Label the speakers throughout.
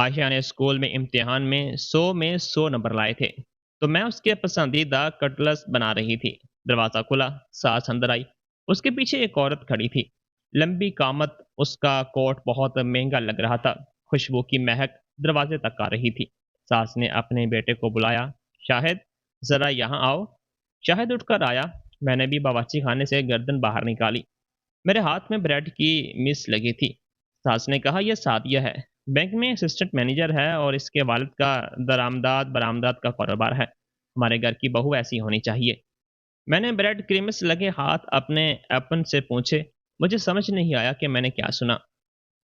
Speaker 1: عائشہ نے اسکول میں امتحان میں 100 نمبر لائے تھے، تو میں اس کے پسندیدہ کٹلس بنا رہی تھی۔ دروازہ کھلا، ساس اندر آئی۔ اس کے پیچھے ایک عورت کھڑی تھی، لمبی قامت، اس کا کوٹ بہت مہنگا لگ رہا تھا، خوشبو کی مہک دروازے تک آ رہی تھی۔ ساس نے اپنے بیٹے کو بلایا، شاہد ذرا یہاں آؤ۔ شاہد اٹھ کر آیا۔ میں نے بھی باورچی خانے سے گردن باہر نکالی، میرے ہاتھ میں بریڈ کی مس لگی تھی۔ ساس نے کہا، یہ سعدیہ ہے، بینک میں اسسٹنٹ مینیجر ہے اور اس کے والد کا درآمدات برآمدات کا کاروبار ہے۔ ہمارے گھر کی بہو ایسی ہونی چاہیے۔ میں نے بریڈ کریمس لگے ہاتھ اپنے ایپن سے پوچھے۔ مجھے سمجھ نہیں آیا کہ میں نے کیا سنا۔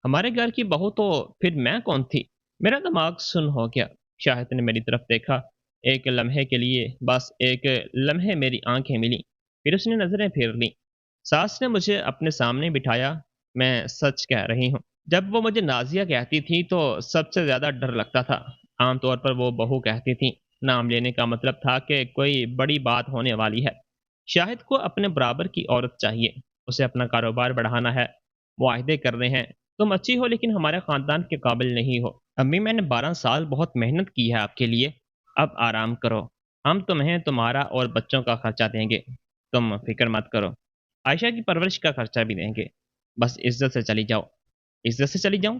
Speaker 1: ہمارے گھر کی بہو تو پھر میں کون تھی؟ میرا دماغ سن ہو گیا۔ شاہد نے میری طرف دیکھا، ایک لمحے کے لیے، بس ایک لمحے میری آنکھیں ملی، پھر اس نے نظریں پھیر لیں۔ ساس نے مجھے اپنے سامنے بٹھایا۔ میں سچ کہہ رہی ہوں، جب وہ مجھے نازیہ کہتی تھی تو سب سے زیادہ ڈر لگتا تھا۔ عام طور پر وہ بہو کہتی تھی، نام لینے کا مطلب تھا کہ کوئی بڑی بات ہونے والی ہے۔ شاہد کو اپنے برابر کی عورت چاہیے، اسے اپنا کاروبار بڑھانا ہے، معاہدے کرنے ہیں۔ تم اچھی ہو لیکن ہمارے خاندان کے قابل نہیں ہو۔ امی، میں نے 12 سال بہت محنت کی ہے آپ کے لیے، اب آرام کرو، ہم تمہیں تمہارا اور بچوں کا خرچہ دیں گے، تم فکر مت کرو، عائشہ کی پرورش کا خرچہ بھی دیں گے، بس عزت سے چلی جاؤ۔ عزت سے چلی جاؤں؟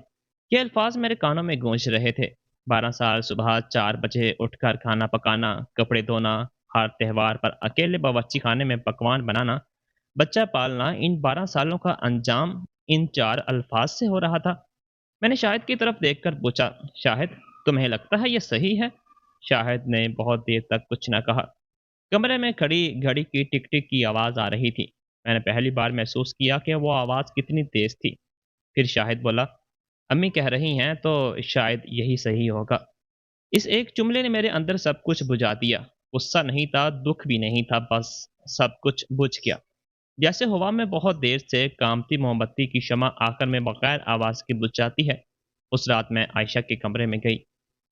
Speaker 1: یہ الفاظ میرے کانوں میں گونج رہے تھے۔ 12 سال صبح 4 بجے اٹھ کر کھانا پکانا، کپڑے دھونا، ہر تہوار پر اکیلے باورچی خانے میں پکوان بنانا، بچہ پالنا، ان 12 سالوں کا انجام ان 4 الفاظ سے ہو رہا تھا۔ میں نے شاہد کی طرف دیکھ کر پوچھا، شاہد تمہیں لگتا ہے یہ صحیح ہے؟ شاہد نے بہت دیر تک کچھ نہ کہا۔ کمرے میں کھڑی گھڑی کی ٹک ٹک کی آواز آ رہی تھی۔ میں نے پہلی بار محسوس کیا کہ وہ آواز کتنی تیز تھی۔ پھر شاہد بولا، امی کہہ رہی ہیں تو شاید یہی صحیح ہوگا۔ اس ایک جملے نے میرے اندر سب کچھ بجھا دیا۔ غصہ نہیں تھا، دکھ بھی نہیں تھا، بس سب کچھ بجھ گیا، جیسے ہوا میں بہت دیر سے کامتی موم بتی کی شمع آخر میں بغیر آواز کے بجھ جاتی ہے۔ اس رات میں عائشہ کے کمرے میں گئی۔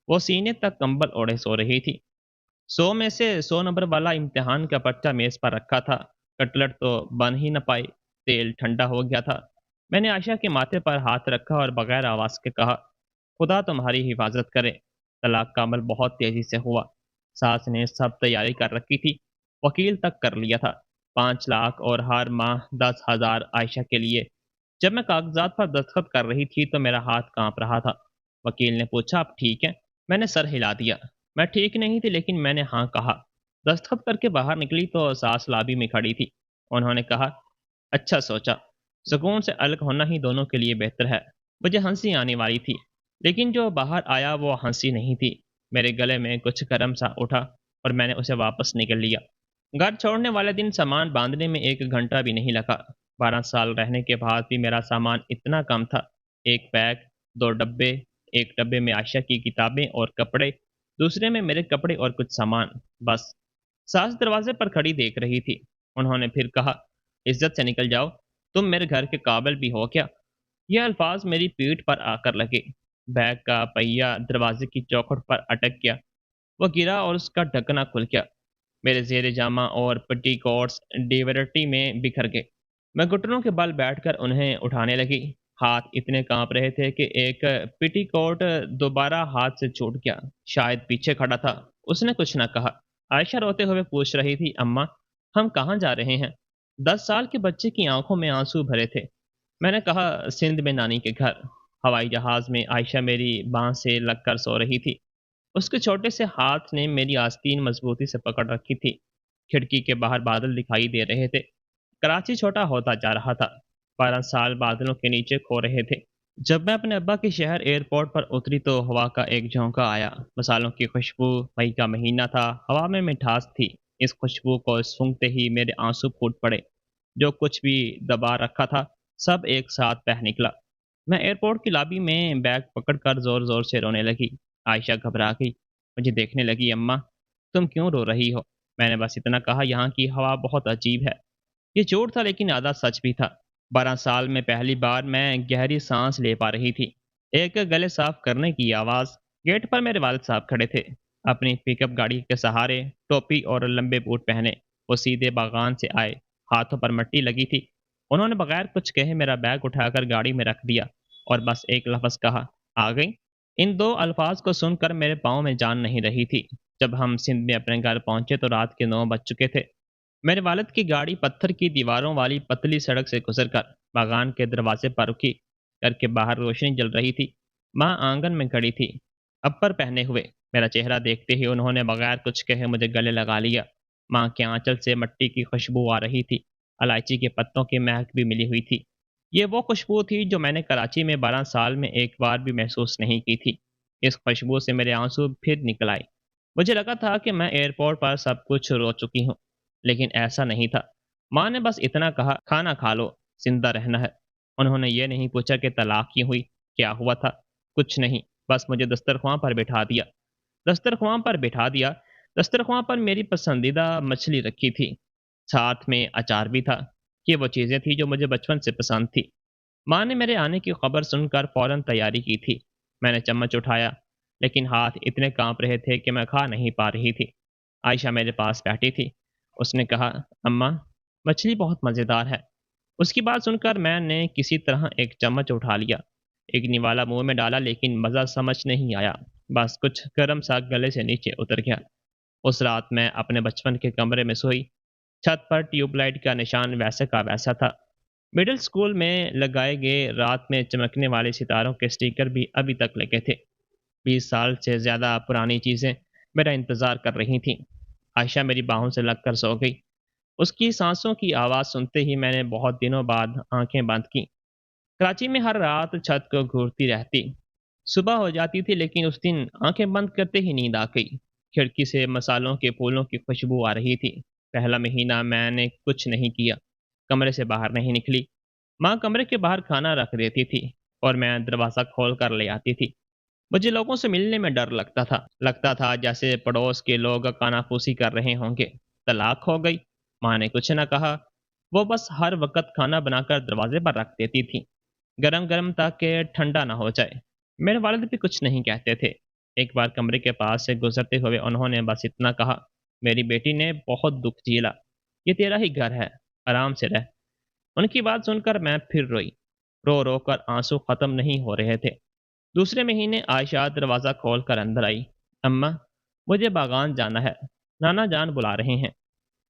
Speaker 1: وہ سینے تک کمبل اوڑھے سو رہی تھی۔ 100 میں سے 100 نمبر والا امتحان کا پرچہ میز پر رکھا تھا۔ کٹلٹ تو بن ہی نہ پائے، تیل ٹھنڈا ہو گیا تھا۔ میں نے عائشہ کے ماتھے پر ہاتھ رکھا اور بغیر آواز کے کہا، خدا تمہاری حفاظت کرے۔ طلاق کا عمل بہت تیزی سے ہوا۔ ساس نے سب تیاری کر رکھی تھی، وکیل تک کر لیا تھا، 5 لاکھ اور ہر ماہ 10,000 عائشہ کے لیے۔ جب میں کاغذات پر دستخط کر رہی تھی تو میرا ہاتھ کانپ رہا تھا۔ وکیل نے پوچھا، اب ٹھیک ہے؟ میں نے سر ہلا دیا۔ میں ٹھیک نہیں تھی لیکن میں نے ہاں کہا۔ دستخط کر کے باہر نکلی تو ساس لابی میں کھڑی تھی۔ انہوں نے کہا، اچھا سوچا، سکون سے الگ ہونا ہی دونوں کے لیے بہتر ہے۔ مجھے ہنسی آنے والی تھی، لیکن جو باہر آیا وہ ہنسی نہیں تھی۔ میرے گلے میں کچھ گرم سا اٹھا اور میں نے اسے واپس نکل لیا۔ گھر چھوڑنے والے دن سامان باندھنے میں 1 گھنٹہ بھی نہیں لگا۔ 12 سال رہنے کے بعد بھی میرا سامان اتنا کم تھا، ایک بیگ، 2 ڈبے، ایک ڈبے میں عائشہ کی کتابیں اور کپڑے، دوسرے میں میرے کپڑے اور کچھ سامان، بس۔ ساس دروازے پر کھڑی دیکھ رہی تھی۔ انہوں نے پھر کہا، عزت سے نکل جاؤ، تم میرے گھر کے قابل بھی ہو کیا؟ یہ الفاظ میری پیٹھ پر آ کر لگے۔ بیگ کا پہیہ دروازے کی چوکھٹ پر اٹک گیا، وہ گرا اور اس کا ڈھکنا کھل گیا۔ میرے زیر جامہ اور پٹی کوٹس ڈیورٹی میں بکھر گئے۔ میں گھٹنوں کے بل بیٹھ کر انہیں اٹھانے لگی۔ ہاتھ اتنے کانپ رہے تھے کہ ایک پٹی کوٹ دوبارہ ہاتھ سے چھوٹ گیا۔ شاید پیچھے کھڑا تھا، اس نے کچھ نہ کہا۔ عائشہ روتے ہوئے پوچھ رہی تھی، اماں ہم کہاں جا رہے ہیں؟ 10 سال کے بچے کی آنکھوں میں آنسو بھرے تھے۔ میں نے کہا، سندھ میں نانی کے گھر۔ ہوائی جہاز میں عائشہ میری باں سے لگ کر سو رہی تھی۔ اس کے چھوٹے سے ہاتھ نے میری آستین مضبوطی سے پکڑ رکھی تھی۔ کھڑکی کے باہر بادل دکھائی دے رہے تھے۔ کراچی چھوٹا ہوتا جا رہا تھا۔ 12 سال بادلوں کے نیچے کھو رہے تھے۔ جب میں اپنے ابا کے شہر ایئرپورٹ پر اتری تو ہوا کا ایک جھونکا آیا، مسالوں کی خوشبو، مئی کا مہینہ تھا، ہوا میں مٹھاس تھی۔ اس خوشبو کو سونگھتے ہی میرے آنسو پھوٹ پڑے۔ جو کچھ بھی دبا رکھا تھا سب ایک ساتھ بہہ نکلا۔ میں ایئرپورٹ کی لابی میں بیگ پکڑ کر زور زور سے رونے لگی۔ عائشہ گھبرا گئی، مجھے دیکھنے لگی، اماں تم کیوں رو رہی ہو؟ میں نے بس اتنا کہا، یہاں کی ہوا بہت عجیب ہے۔ یہ جھوٹ تھا لیکن آدھا سچ بھی تھا۔ 12 سال میں پہلی بار میں گہری سانس لے پا رہی تھی۔ ایک گلے صاف کرنے کی آواز۔ گیٹ پر میرے والد صاحب کھڑے تھے، اپنی پک اپ گاڑی کے سہارے، ٹوپی اور لمبے بوٹ پہنے۔ وہ سیدھے باغان سے آئے، ہاتھوں پر مٹی لگی تھی۔ انہوں نے بغیر کچھ کہے میرا بیگ اٹھا کر گاڑی میں رکھ دیا اور بس ایک لفظ کہا، آ گئی؟ ان دو الفاظ کو سن کر میرے پاؤں میں جان نہیں رہی تھی۔ جب ہم سندھ میں اپنے گھر پہنچے تو رات کے 9 بج چکے تھے۔ میرے والد کی گاڑی پتھر کی دیواروں والی پتلی سڑک سے گزر کر باغان کے دروازے پر رکی۔ گھر کے باہر روشنی جل رہی تھی۔ ماں آنگن میں کھڑی تھی، اپر پہنے ہوئے۔ میرا چہرہ دیکھتے ہی انہوں نے بغیر کچھ کہے مجھے گلے لگا لیا۔ ماں کے آنچل سے مٹی کی خوشبو آ رہی تھی، الائچی کے پتوں کی مہک بھی ملی ہوئی تھی۔ یہ وہ خوشبو تھی جو میں نے کراچی میں 12 سال میں ایک بار بھی محسوس نہیں کی تھی۔ اس خوشبو سے میرے آنسو پھر نکل آئے۔ مجھے لگا تھا کہ میں ایئرپورٹ پر سب کچھ رو چکی ہوں، لیکن ایسا نہیں تھا۔ ماں نے بس اتنا کہا، کھانا کھا لو، زندہ رہنا ہے۔ انہوں نے یہ نہیں پوچھا کہ طلاق کیوں ہوئی، کیا ہوا تھا، کچھ نہیں، بس مجھے دسترخواں پر بٹھا دیا۔ دسترخواں پر بٹھا دیا۔ دسترخواں پر میری پسندیدہ مچھلی رکھی تھی، ساتھ میں اچار بھی تھا۔ یہ وہ چیزیں تھیں جو مجھے بچپن سے پسند تھی۔ ماں نے میرے آنے کی خبر سن کر فوراً تیاری کی تھی۔ میں نے چمچ اٹھایا، لیکن ہاتھ اتنے کانپ رہے تھے کہ میں کھا نہیں پا رہی تھی۔ عائشہ میرے پاس بیٹھی تھی۔ اس نے کہا، اماں، مچھلی بہت مزیدار ہے۔ اس کی بات سن کر میں نے کسی طرح ایک چمچ اٹھا لیا۔ ایک نوالا منہ میں ڈالا، لیکن مزہ سمجھ نہیں آیا، بس کچھ گرم سا گلے سے نیچے اتر گیا۔ اس رات میں اپنے بچپن کے کمرے میں سوئی۔ چھت پر ٹیوب لائٹ کا نشان ویسے کا ویسا تھا۔ مڈل اسکول میں لگائے گئے رات میں چمکنے والے ستاروں کے سٹیکر بھی ابھی تک لگے تھے۔ 20 سال سے زیادہ پرانی چیزیں میرا انتظار کر رہی تھیں۔ عائشہ میری باہوں سے لگ کر سو گئی۔ اس کی سانسوں کی آواز سنتے ہی میں نے بہت دنوں بعد آنکھیں بند کی۔ کراچی میں ہر رات چھت کو گھورتی رہتی۔ صبح ہو جاتی تھی، لیکن اس دن آنکھیں بند کرتے ہی نیند آ گئی۔ کھڑکی سے مسالوں کے پھولوں کی خوشبو آ رہی تھی۔ پہلا مہینہ میں نے کچھ نہیں کیا، کمرے سے باہر نہیں نکلی۔ ماں کمرے کے باہر کھانا رکھ دیتی تھی اور میں دروازہ کھول کر لے آتی تھی۔ مجھے لوگوں سے ملنے میں ڈر لگتا تھا جیسے پڑوس کے لوگ کانافوسی کر رہے ہوں گے۔ طلاق ہو گئی، ماں نے کچھ نہ کہا، وہ بس ہر وقت کھانا بنا کر دروازے پر رکھ دیتی تھی، گرم گرم تاکہ ٹھنڈا نہ ہو جائے۔ میرے والد بھی کچھ نہیں کہتے تھے۔ ایک بار کمرے کے پاس سے گزرتے ہوئے انہوں نے بس اتنا کہا، میری بیٹی نے بہت دکھ جھیلا، یہ تیرا ہی گھر ہے، آرام سے رہ۔ ان کی بات سن کر میں پھر روئی۔ رو رو کر آنسو ختم نہیں ہو رہے تھے۔ دوسرے مہینے عائشہ دروازہ کھول کر اندر آئی۔ اماں، مجھے باغان جانا ہے، نانا جان بلا رہے ہیں۔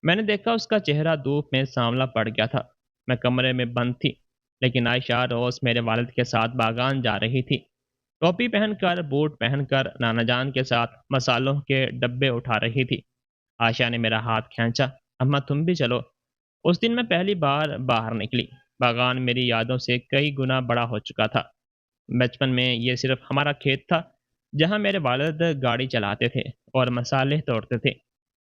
Speaker 1: میں نے دیکھا اس کا چہرہ دھوپ میں سانولا پڑ گیا تھا۔ میں کمرے میں بند تھی، لیکن عائشہ روز میرے والد کے ساتھ باغان جا رہی تھی، ٹوپی پہن کر، بوٹ پہن کر، نانا جان کے ساتھ مسالوں کے ڈبے اٹھا رہی تھی۔ عائشہ نے میرا ہاتھ کھینچا، اماں تم بھی چلو۔ اس دن میں پہلی بار باہر نکلی۔ باغان میری یادوں سے کئی گنا بڑا ہو چکا تھا۔ بچپن میں یہ صرف ہمارا کھیت تھا، جہاں میرے والد گاڑی چلاتے تھے اور مسالے توڑتے تھے۔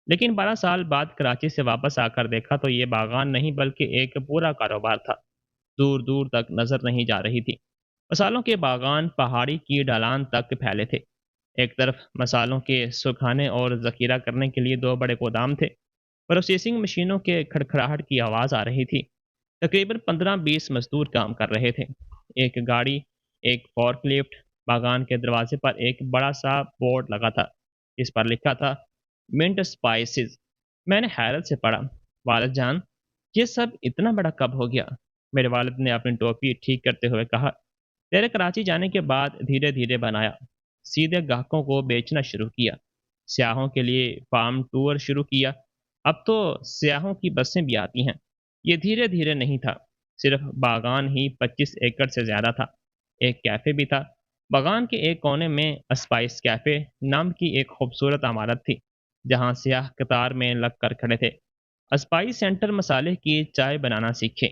Speaker 1: لیکن 12 سال بعد کراچی سے واپس آ کر دیکھا تو یہ باغان نہیں بلکہ ایک پورا کاروبار تھا۔ دور دور تک نظر نہیں جا رہی تھی۔ مسالوں کے باغان پہاڑی کی ڈھلان تک پھیلے تھے۔ ایک طرف مسالوں کے سکھانے اور ذخیرہ کرنے کے لیے 2 بڑے گودام تھے۔ پروسیسنگ مشینوں کے کھڑکھڑاہٹ کی آواز آ رہی تھی۔ تقریباً 15-20 مزدور کام کر رہے تھے۔ ایک گاڑی، ایک فورک لفٹ۔ باغان کے دروازے پر ایک بڑا سا بورڈ لگا تھا، اس پر لکھا تھا منٹ اسپائسز۔ میں نے حیرت سے پڑھا، والد جان، یہ سب اتنا بڑا کب ہو گیا؟ میرے والد نے اپنی ٹوپی ٹھیک کرتے ہوئے کہا، تیرے کراچی جانے کے بعد دھیرے دھیرے بنایا، سیدھے گاہکوں کو بیچنا شروع کیا، سیاحوں کے لیے فارم ٹور شروع کیا، اب تو سیاحوں کی بسیں بھی آتی ہیں۔ یہ دھیرے دھیرے نہیں تھا، صرف باغان ہی 25 ایکڑ سے زیادہ تھا۔ ایک کیفے بھی تھا۔ باغان کے ایک کونے میں اسپائس کیفے نام کی ایک خوبصورت عمارت تھی، جہاں سیاح قطار میں لگ کر کھڑے تھے۔ اسپائس سینٹر مسالے کی چائے بنانا سیکھے۔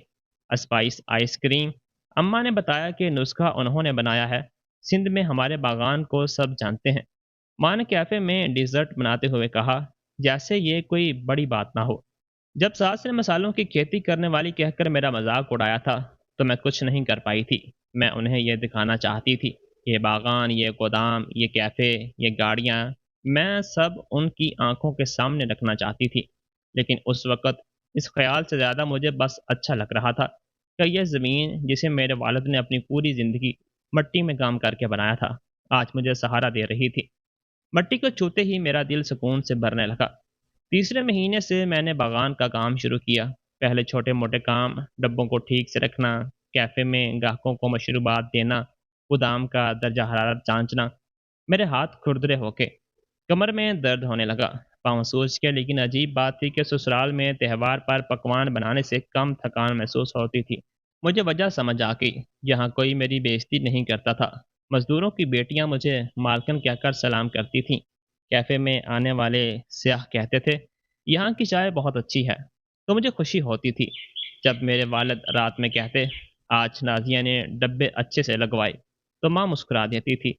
Speaker 1: اسپائس آئس کریم، اماں نے بتایا کہ نسخہ انہوں نے بنایا ہے، سندھ میں ہمارے باغان کو سب جانتے ہیں۔ ماں نے کیفے میں ڈیزرٹ بناتے ہوئے کہا، جیسے یہ کوئی بڑی بات نہ ہو۔ جب ساس نے مسالوں کی کھیتی کرنے والی کہہ کر میرا مذاق اڑایا تھا تو میں کچھ نہیں کر پائی تھی۔ میں انہیں یہ دکھانا چاہتی تھی، یہ باغان، یہ گودام، یہ کیفے، یہ گاڑیاں، میں سب ان کی آنکھوں کے سامنے رکھنا چاہتی تھی۔ لیکن اس وقت اس خیال سے زیادہ مجھے بس اچھا لگ رہا تھا کہ یہ زمین جسے میرے والد نے اپنی پوری زندگی مٹی میں کام کر کے بنایا تھا، آج مجھے سہارا دے رہی تھی۔ مٹی کو چھوتے ہی میرا دل سکون سے بھرنے لگا۔ تیسرے مہینے سے میں نے باغان کا کام شروع کیا۔ پہلے چھوٹے موٹے کام، ڈبوں کو ٹھیک سے رکھنا، کیفے میں گاہکوں کو مشروبات دینا، گودام کا درجہ حرارت جانچنا، میرے ہاتھ کھردرے ہو کے کمر میں درد ہونے لگا۔ پاؤں سوج کے، لیکن عجیب بات تھی کہ سسرال میں تہوار پر پکوان بنانے سے کم تھکان محسوس ہوتی تھی۔ مجھے وجہ سمجھ آ گئی، یہاں کوئی میری بے عزتی نہیں کرتا تھا۔ مزدوروں کی بیٹیاں مجھے مالکن کہہ کر سلام کرتی تھیں۔ کیفے میں آنے والے سیاح کہتے تھے، یہاں کی چائے بہت اچھی ہے۔ تو مجھے خوشی ہوتی تھی جب میرے والد رات میں کہتے، آج نازیہ نے ڈبے اچھے سے لگوائے، تو ماں مسکرا دیتی تھی۔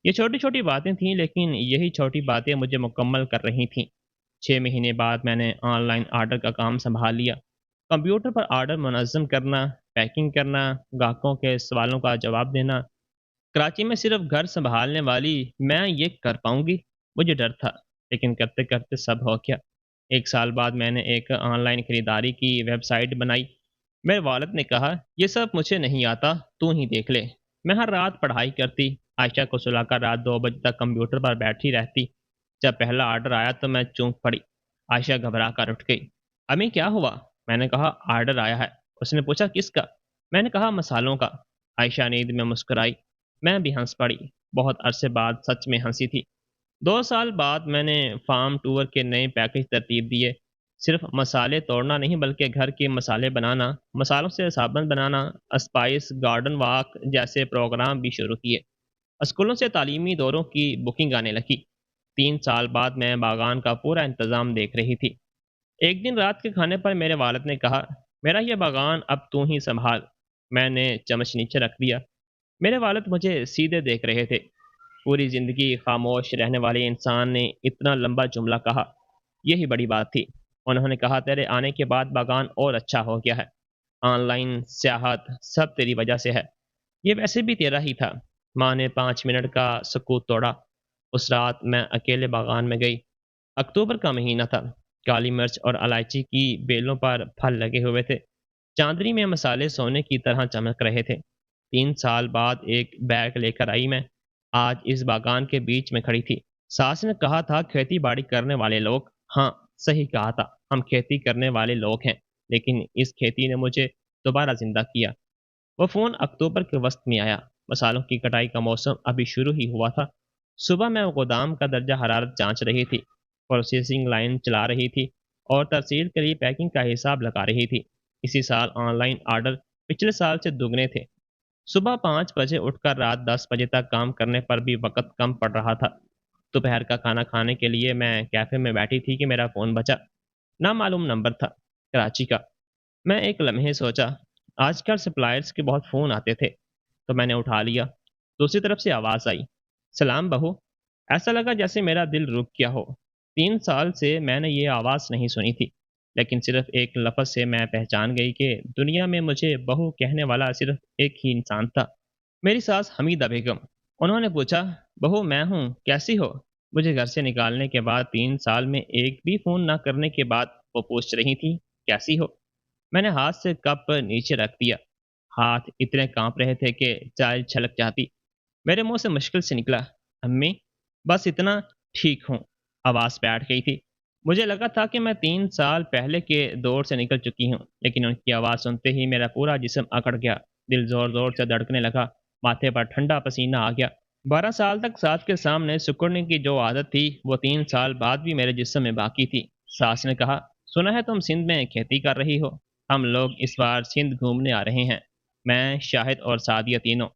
Speaker 1: یہ چھوٹی چھوٹی باتیں تھیں، لیکن یہی چھوٹی باتیں مجھے مکمل کر رہی تھیں۔ 6 مہینے بعد میں نے آن لائن آرڈر کا کام سنبھال لیا۔ کمپیوٹر پر آرڈر منظم کرنا، پیکنگ کرنا، گاہکوں کے سوالوں کا جواب دینا۔ کراچی میں صرف گھر سنبھالنے والی میں یہ کر پاؤں گی؟ مجھے ڈر تھا، لیکن کرتے کرتے سب ہو گیا۔ 1 سال بعد میں نے ایک آن لائن خریداری کی ویب سائٹ بنائی۔ میرے والد نے کہا، یہ سب مجھے نہیں آتا، تو ہی دیکھ لے۔ میں ہر رات پڑھائی کرتی، عائشہ کو سلا کر رات 2 بجے تک کمپیوٹر پر بیٹھی رہتی۔ جب پہلا آرڈر آیا تو میں چونک پڑی۔ عائشہ گھبرا کر اٹھ گئی۔ امی کیا ہوا؟ میں نے کہا، آرڈر آیا ہے۔ اس نے پوچھا، کس کا؟ میں نے کہا، مسالوں کا۔ عائشہ نیند میں مسکرائی۔ میں بھی ہنس پڑی۔ بہت عرصے بعد سچ میں ہنسی تھی۔ 2 سال بعد میں نے فارم ٹور کے نئے پیکج ترتیب دیے۔ صرف مسالے توڑنا نہیں، بلکہ گھر کے مسالے بنانا، مسالوں سے صابن بنانا، اسپائس گارڈن واک جیسے پروگرام بھی شروع کیے۔ اسکولوں سے تعلیمی دوروں کی بکنگ آنے لگی۔ 3 سال بعد میں باغان کا پورا انتظام دیکھ رہی تھی۔ ایک دن رات کے کھانے پر میرے والد نے کہا، میرا یہ باغان اب تو ہی سنبھال۔ میں نے چمچ نیچے رکھ دیا۔ میرے والد مجھے سیدھے دیکھ رہے تھے۔ پوری زندگی خاموش رہنے والے انسان نے اتنا لمبا جملہ کہا، یہی بڑی بات تھی۔ انہوں نے کہا، تیرے آنے کے بعد باغان اور اچھا ہو گیا ہے۔ آن لائن سیاحت سب تیری وجہ سے ہے۔ یہ ویسے بھی تیرا ہی تھا۔ ماں نے 5 منٹ کا سکوت توڑا۔ اس رات میں اکیلے باغان میں گئی۔ اکتوبر کا مہینہ تھا۔ کالی مرچ اور الائچی کی بیلوں پر پھل لگے ہوئے تھے۔ چاندنی میں مسالے سونے کی طرح چمک رہے تھے۔ 3 سال بعد ایک بیگ لے کر آئی میں۔ آج اس باغان کے بیچ میں کھڑی تھی۔ ساس نے کہا تھا، کھیتی باڑی کرنے والے لوگ۔ ہاں، صحیح کہا تھا، ہم کھیتی کرنے والے لوگ ہیں، لیکن اس کھیتی نے مجھے دوبارہ زندہ کیا۔ وہ فون اکتوبر کے وسط میں آیا۔ مسالوں کی کٹائی کا موسم ابھی شروع ہی ہوا تھا۔ صبح میں گودام کا درجہ حرارت جانچ رہی تھی، پروسیسنگ لائن چلا رہی تھی، اور ترسیل کے لیے پیکنگ کا حساب لگا رہی تھی۔ اسی سال آن لائن آرڈر پچھلے سال سے دگنے تھے۔ صبح 5 بجے اٹھ کر رات 10 بجے تک کام کرنے پر بھی وقت کم پڑ رہا تھا۔ دوپہر کا کھانا کھانے کے لیے میں کیفے میں بیٹھی تھی کہ میرا فون بجا۔ نامعلوم نمبر تھا، کراچی کا۔ میں ایک لمحے سوچا، آج کل سپلائرز کے بہت فون آتے تھے، تو میں نے اٹھا لیا۔ دوسری طرف سے آواز آئی، سلام بہو۔ ایسا لگا جیسے میرا دل رک گیا ہو۔ 3 سال سے میں نے یہ آواز نہیں سنی تھی، لیکن صرف ایک لفظ سے میں پہچان گئی کہ دنیا میں مجھے بہو کہنے والا صرف ایک ہی انسان تھا، میری ساس حمیدہ بیگم۔ انہوں نے پوچھا، بہو میں ہوں، کیسی ہو؟ مجھے گھر سے نکالنے کے بعد 3 سال میں ایک بھی فون نہ کرنے کے بعد وہ پوچھ رہی تھی، کیسی ہو؟ میں نے ہاتھ سے کپ نیچے رکھ دیا۔ ہاتھ اتنے کانپ رہے تھے کہ چائے چھلک جاتی۔ میرے منہ سے مشکل سے نکلا، امی، بس اتنا، ٹھیک ہوں۔ آواز بیٹھ گئی تھی۔ مجھے لگا تھا کہ میں 3 سال پہلے کے دور سے نکل چکی ہوں، لیکن ان کی آواز سنتے ہی میرا پورا جسم اکڑ گیا۔ دل زور زور سے دھڑکنے لگا، ماتھے پر ٹھنڈا پسینہ آ گیا۔ 12 سال تک ساس کے سامنے سکڑنے کی جو عادت تھی، وہ 3 سال بعد بھی میرے جسم میں باقی تھی۔ ساس نے کہا، سنا ہے تم سندھ میں کھیتی کر رہی ہو؟ ہم لوگ اس بار سندھ گھومنے آ رہے ہیں، میں، شاہد اور سعدیہ تینوں۔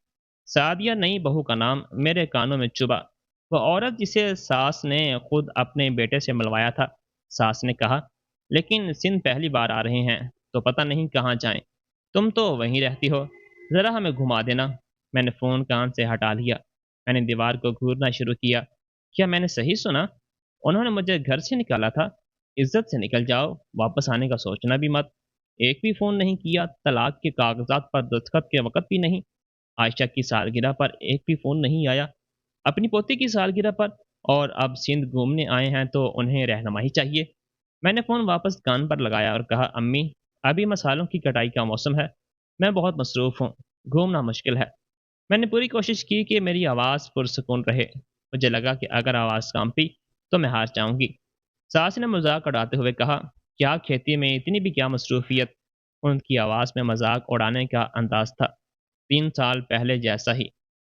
Speaker 1: سعدیہ نئی بہو کا نام میرے کانوں میں چبھا، وہ عورت جسے ساس نے خود اپنے بیٹے سے ملوایا تھا۔ ساس نے کہا، لیکن سندھ پہلی بار آ رہے ہیں، تو پتہ نہیں کہاں جائیں۔ تم تو وہیں رہتی ہو، ذرا ہمیں گھما دینا۔ میں نے فون کان سے ہٹا لیا۔ میں نے دیوار کو گھورنا شروع کیا۔ کیا میں نے صحیح سنا؟ انہوں نے مجھے گھر سے نکالا تھا؟ عزت سے نکل جاؤ، واپس آنے کا سوچنا بھی مت۔ ایک بھی فون نہیں کیا، طلاق کے کاغذات پر دستخط کے وقت بھی نہیں۔ عائشہ کی سالگرہ پر ایک بھی فون نہیں آیا، اپنی پوتی کی سالگرہ پر، اور اب سندھ گھومنے آئے ہیں تو انہیں رہنمائی چاہیے۔ میں نے فون واپس کان پر لگایا اور کہا، امی، ابھی مسالوں کی کٹائی کا موسم ہے، میں بہت مصروف ہوں، گھومنا مشکل ہے۔ میں نے پوری کوشش کی کہ میری آواز پرسکون رہے۔ مجھے لگا کہ اگر آواز کانپی تو میں ہار جاؤں گی۔ ساس نے مذاق اڑاتے ہوئے کہا، کیا کھیتی میں اتنی بھی کیا مصروفیت؟ ان کی آواز میں مذاق اڑانے کا انداز تھا۔ 3 سال پہلے جیسا ہی۔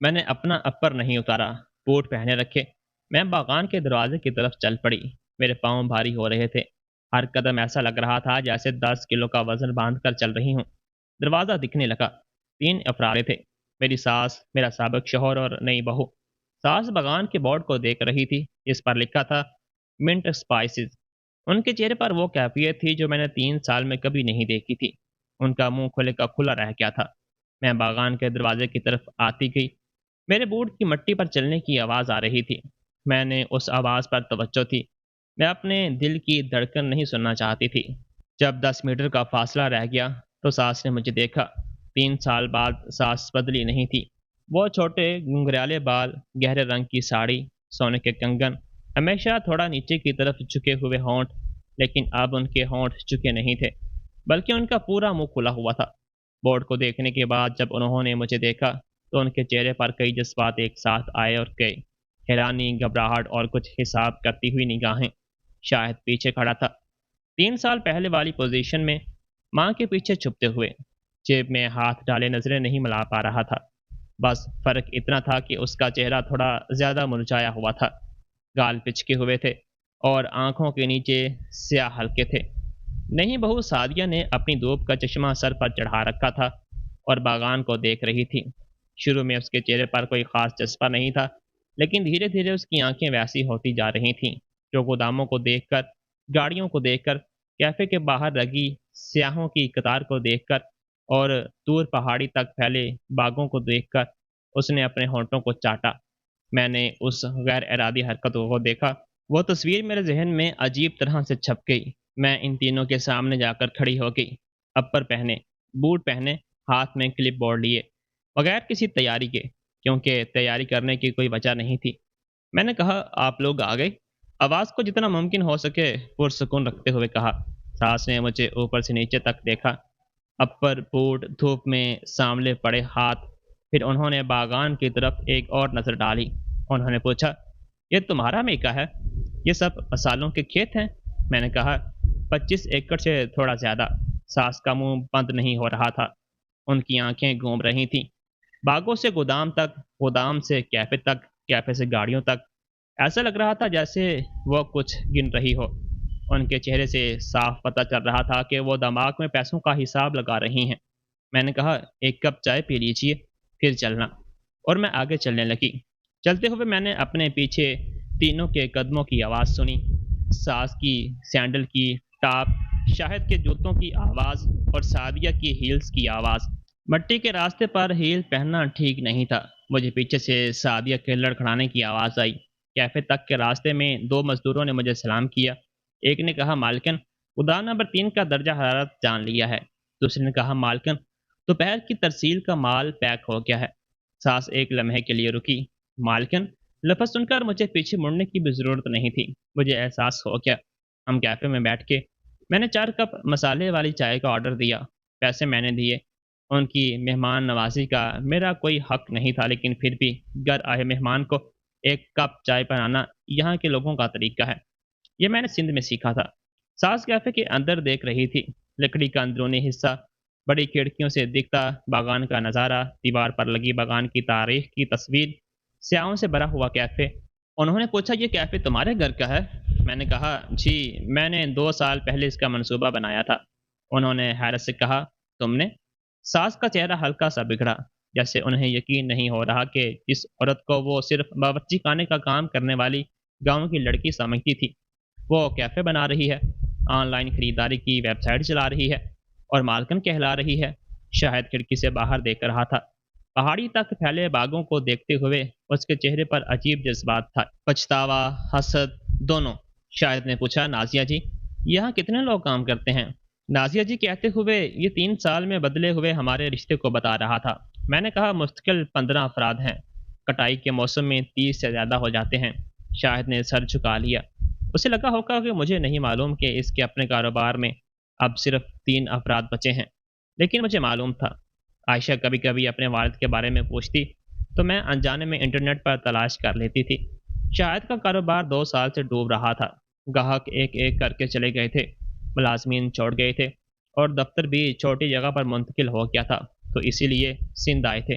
Speaker 1: میں نے اپنا اپر نہیں اتارا، بوٹ پہنے رکھے۔ میں باغان کے دروازے کی طرف چل پڑی۔ میرے پاؤں بھاری ہو رہے تھے، ہر قدم ایسا لگ رہا تھا جیسے 10 کلو کا وزن باندھ کر چل رہی ہوں۔ دروازہ دکھنے لگا، 3 افراد تھے، میری ساس، میرا سابق شوہر اور نئی بہو۔ ساس باغان کے بورڈ کو دیکھ رہی تھی، جس پر لکھا تھا منٹ اسپائسز۔ ان کے چہرے پر وہ کیفیت تھی جو میں نے 3 سال میں کبھی نہیں دیکھی تھی۔ ان کا منہ کھلے کا کھلا رہ گیا تھا۔ میں باغان کے دروازے کی طرف آتی گئی۔ میرے بوٹ کی مٹی پر چلنے کی آواز آ رہی تھی۔ میں نے اس آواز پر توجہ تھی۔ میں اپنے دل کی دھڑکن نہیں سننا چاہتی تھی۔ جب 10 میٹر کا فاصلہ رہ گیا تو ساس نے مجھے دیکھا۔ 3 سال بعد ساس بدلی نہیں تھی۔ وہ چھوٹے گھنگریالے بال، گہرے رنگ کی ساڑی، سونے کے کنگن، ہمیشہ تھوڑا نیچے کی طرف جھکے ہوئے ہونٹ، لیکن اب ان کے ہونٹ جھکے نہیں تھے، بلکہ ان کا پورا منہ کھلا ہوا تھا۔ بورڈ کو دیکھنے کے بعد جب انہوں نے مجھے دیکھا تو ان کے چہرے پر کئی جذبات ایک ساتھ آئے اور گئے، حیرانی، گھبراہٹ اور کچھ حساب کرتی ہوئی نگاہیں۔ شاہد پیچھے کھڑا تھا، 3 سال پہلے والی پوزیشن میں، ماں کے پیچھے چھپتے ہوئے، جیب میں ہاتھ ڈالے نظریں نہیں ملا پا رہا تھا۔ بس فرق اتنا تھا کہ اس کا چہرہ تھوڑا زیادہ مرجھایا ہوا تھا، گال پچکے ہوئے تھے اور آنکھوں کے نیچے سیاہ حلقے تھے۔ نہیں بہو سعدیہ نے اپنی دھوپ کا چشمہ سر پر چڑھا رکھا تھا اور باغان کو دیکھ رہی تھی۔ شروع میں اس کے چہرے پر کوئی خاص جذبہ نہیں تھا، لیکن دھیرے دھیرے اس کی آنکھیں ویسی ہوتی جا رہی تھیں، جو گوداموں کو دیکھ کر، گاڑیوں کو دیکھ کر، کیفے کے باہر لگی سیاحوں کی قطار کو دیکھ کر اور دور پہاڑی تک پھیلے باغوں کو دیکھ کر اس نے اپنے ہونٹوں کو چاٹا۔ میں نے اس غیر ارادی حرکت کو دیکھا۔ وہ تصویر میرے ذہن میں عجیب طرح سے چھپ گئی۔ میں ان تینوں کے سامنے جا کر کھڑی ہو گئی، اپر پہنے، بوٹ پہنے، ہاتھ میں کلپ بورڈ لیے، بغیر کسی تیاری کے، کیونکہ تیاری کرنے کی کوئی وجہ نہیں تھی۔ میں نے کہا، آپ لوگ آ گئے؟ آواز کو جتنا ممکن ہو سکے پرسکون رکھتے ہوئے کہا۔ ساس نے مجھے اوپر سے نیچے تک دیکھا، اپر، بوٹ، دھوپ میں سامنے پڑے ہاتھ، پھر انہوں نے باغان کی طرف ایک اور نظر ڈالی۔ انہوں نے پوچھا، یہ تمہارا میکا ہے؟ یہ سب سالوں کے کھیت ہیں؟ میں نے کہا، 25 ایکڑ سے تھوڑا زیادہ۔ ساس کا منہ بند نہیں ہو رہا تھا، ان کی آنکھیں گھوم رہی تھیں، باغوں سے گودام تک، گودام سے کیفے تک، کیفے سے گاڑیوں تک۔ ایسا لگ رہا تھا جیسے وہ کچھ گن رہی ہو۔ ان کے چہرے سے صاف پتہ چل رہا تھا کہ وہ دماغ میں پیسوں کا حساب لگا رہی ہیں۔ میں نے کہا، ایک کپ چائے پی لیجیے، پھر چلنا، اور میں آگے چلنے لگی۔ چلتے ہوئے میں نے اپنے پیچھے تینوں کے قدموں کی آواز سنی، ساس کی سینڈل کی ٹاپ، شاہد کے جوتوں کی آواز اور سعدیہ کی ہیلز کی آواز۔ مٹی کے راستے پر ہیل پہننا ٹھیک نہیں تھا۔ مجھے پیچھے سے سعدیہ کے لڑکھڑانے کی آواز آئی۔ کیفے تک کے راستے میں 2 مزدوروں نے مجھے سلام کیا۔ ایک نے کہا، مالکن، گودام نمبر 3 کا درجہ حرارت جان لیا ہے۔ دوسرے نے کہا، مالکن، دوپہر کی ترسیل کا مال پیک ہو گیا ہے۔ ساس ایک لمحے کے لیے رکی۔ مالکن لفظ سن کر مجھے پیچھے مڑنے کی بھی ضرورت نہیں تھی، مجھے احساس ہو گیا۔ ہم کیفے میں بیٹھ کے میں نے 4 کپ مسالے والی چائے کا آرڈر دیا، پیسے میں نے دیے۔ ان کی مہمان نوازی کا میرا کوئی حق نہیں تھا، لیکن پھر بھی گھر آئے مہمان کو 1 کپ چائے پلانا یہاں کے لوگوں کا طریقہ ہے۔ یہ میں نے سندھ میں سیکھا تھا۔ ساس کیفے کے اندر دیکھ رہی تھی، لکڑی کا اندرونی حصہ، بڑی کھڑکیوں سے دکھتا باغان کا نظارہ، دیوار پر لگی باغان کی تاریخ کی تصویر، سیاحوں سے بھرا ہوا کیفے۔ انہوں نے پوچھا، یہ کیفے تمہارے گھر کا ہے؟ میں نے کہا، جی، میں نے 2 سال پہلے اس کا منصوبہ بنایا تھا۔ انہوں نے حیرت سے کہا، تم نے؟ ساس کا چہرہ ہلکا سا بگڑا، جیسے انہیں یقین نہیں ہو رہا کہ جس عورت کو وہ صرف باورچی خانے کا کام کرنے والی گاؤں کی لڑکی سمجھتی تھی، وہ کیفے بنا رہی ہے، آن لائن خریداری کی ویب سائٹ چلا رہی ہے اور مالکن کہلا رہی ہے۔ شاہد کھڑکی سے باہر دیکھ رہا تھا، پہاڑی تک پھیلے باغوں کو دیکھتے ہوئے اس کے چہرے پر عجیب جذبات تھا، پچھتاوا، حسد، دونوں۔ شاہد نے پوچھا، نازیہ جی، یہاں کتنے لوگ کام کرتے ہیں؟ نازیہ جی کہتے ہوئے یہ 3 سال میں بدلے ہوئے ہمارے رشتے کو بتا رہا تھا۔ میں نے کہا، مستقل 15 افراد ہیں، کٹائی کے موسم میں 30 سے زیادہ ہو جاتے ہیں۔ شاہد نے سر جھکا لیا۔ اسے لگا ہوگا کہ مجھے نہیں معلوم کہ اس کے اپنے کاروبار میں اب صرف 3 افراد بچے ہیں، لیکن مجھے معلوم تھا۔ عائشہ کبھی کبھی اپنے والد کے بارے میں پوچھتی تو میں انجانے میں انٹرنیٹ پر تلاش کر لیتی تھی۔ شاہد کا کاروبار 2 سال سے ڈوب رہا تھا، گاہک ایک ایک کر کے چلے گئے تھے، ملازمین چھوڑ گئے تھے اور دفتر بھی چھوٹی جگہ پر منتقل ہو گیا تھا، تو اسی لیے سندھ آئے تھے۔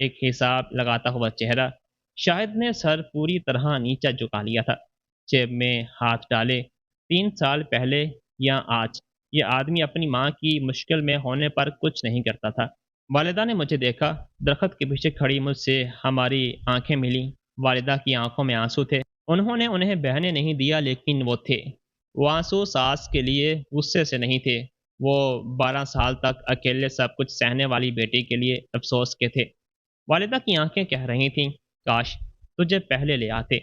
Speaker 1: ایک حساب لگاتا ہوا چہرہ۔ شاہد نے سر پوری طرح نیچا جھکا لیا تھا، جیب میں ہاتھ ڈالے۔ 3 سال پہلے یا آج، یہ آدمی اپنی ماں کی مشکل میں ہونے پر کچھ نہیں کرتا تھا۔ والدہ نے مجھے دیکھا، درخت کے پیچھے کھڑی مجھ سے ہماری آنکھیں ملیں۔ والدہ کی آنکھوں میں آنسو تھے۔ انہوں نے انہیں بہنے نہیں دیا، لیکن وہ تھے۔ وہ آنسو ساس کے لیے غصے سے نہیں تھے، وہ 12 سال تک اکیلے سب کچھ سہنے والی بیٹی کے لیے افسوس کے تھے۔ والدہ کی آنکھیں کہہ رہی تھیں، کاش تجھے پہلے لے آتے۔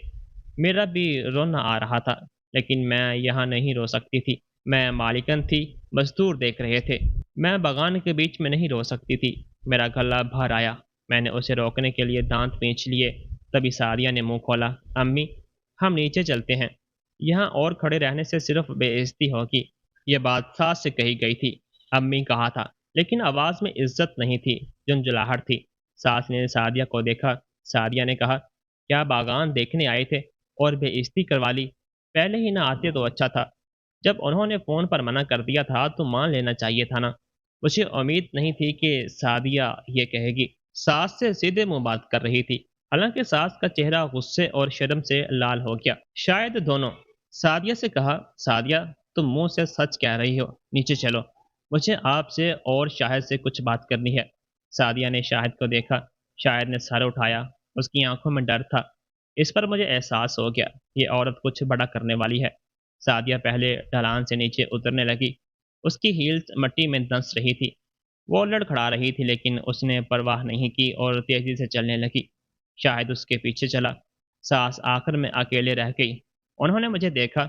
Speaker 1: میرا بھی رونا آ رہا تھا، لیکن میں یہاں نہیں رو سکتی تھی۔ میں مالکن تھی، مزدور دیکھ رہے تھے۔ میں بغان کے بیچ میں نہیں رو سکتی تھی۔ میرا گلا بھر آیا۔ میں نے اسے روکنے کے لیے دانت پینچ لیے۔ تبھی سعدیہ نے منہ کھولا، امی ہم نیچے چلتے ہیں، یہاں اور کھڑے رہنے سے صرف بے عزتی ہوگی۔ یہ بات ساس سے کہی گئی تھی، امی کہا تھا، لیکن آواز میں عزت نہیں تھی، جھنجھلاہٹ تھی۔ ساس نے سعدیہ کو دیکھا۔ سعدیہ نے کہا، کیا باغان دیکھنے آئے تھے اور بے عزتی کروا لی؟ پہلے ہی نہ آتے تو اچھا تھا۔ جب انہوں نے فون پر منع کر دیا تھا تو مان لینا چاہیے تھا نا۔ مجھے امید نہیں تھی کہ سعدیہ یہ کہے گی۔ ساس سے سیدھے منہ بات کر رہی تھی، حالانکہ ساس کا چہرہ غصے اور شرم سے لال ہو گیا، شاید دونوں۔ سعدیہ سے کہا، سعدیہ تم منہ سے سچ کہہ رہی ہو، نیچے چلو، مجھے آپ سے اور شاہد سے کچھ بات کرنی ہے۔ سعدیہ نے شاہد کو دیکھا۔ شاہد نے سر اٹھایا، اس کی آنکھوں میں ڈر تھا۔ اس پر مجھے احساس ہو گیا، یہ عورت کچھ بڑا کرنے والی ہے۔ سعدیہ پہلے ڈھلان سے نیچے اترنے لگی۔ اس کی ہیلز مٹی میں دنس رہی تھی۔ وہ لڑکھڑا رہی تھی، لیکن اس نے پرواہ نہیں کی اور تیزی سے چلنے لگی۔ شاہد اس کے پیچھے چلا۔ ساس آخر میں اکیلے رہ گئی۔ انہوں نے مجھے دیکھا۔